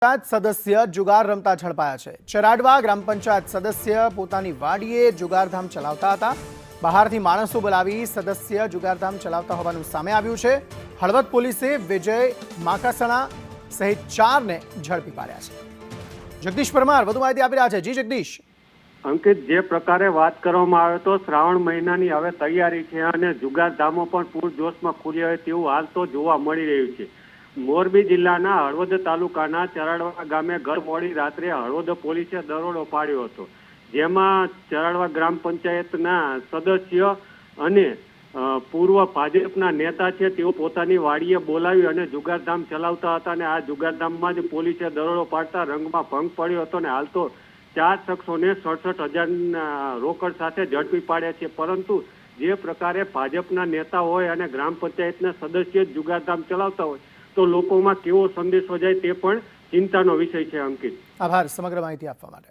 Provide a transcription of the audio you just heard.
પંચાયત સદસ્ય જુગાર રમતા ઝડપાયા છે। ચરાડવા ગ્રામ પંચાયત સદસ્ય પોતાની વાડીએ જુગારધામ ચલાવતા હતા। બહારથી માણસો બોલાવી સદસ્ય જુગારધામ ચલાવતા હોવાનું સામે આવ્યું છે। હળવદ પોલીસે વિજય માકાસણા સહિત 4 ને ઝડપી પાડ્યા છે। જગદીશ પરમાર વધુ માહિતી આપી રહ્યા છે। જી જગદીશ। અંકિત, જે પ્રકારે વાત કરવામાં આવે તો શ્રાવણ મહિનાની હવે તૈયારી છે અને જુગારધામો પણ પૂરજોશમાં ખુલ્યા હોય તેવું હાલ તો જોવા મળી રહ્યું છે। મોરબી જિલ્લાના હળવદ તાલુકાના ચરાડવા ગામે ગત મોડી રાત્રે હળવદ પોલીસે દરોડો પાડ્યો હતો, જેમાં ચરાડવા ગ્રામ પંચાયતના સદસ્ય અને પૂર્વ ભાજપના નેતા છે તેઓ પોતાની વાડીએ બોલાવી અને જુગારધામ ચલાવતા હતા અને આ જુગારધામમાં જ પોલીસે દરોડો પાડતા રંગમાં ભંગ પડ્યો હતો અને હાલ તો 4 શખ્સોને 67,000 રોકડ સાથે ઝડપી પાડ્યા છે। પરંતુ જે પ્રકારે ભાજપના નેતા હોય અને ગ્રામ પંચાયતના સદસ્ય જ જુગારધામ ચલાવતા હોય તો લોકોમાં કેવો સંદેશો જાય તે પણ ચિંતાનો વિષય છે। અંકિત, આભાર સમગ્ર માહિતી આપવા માટે।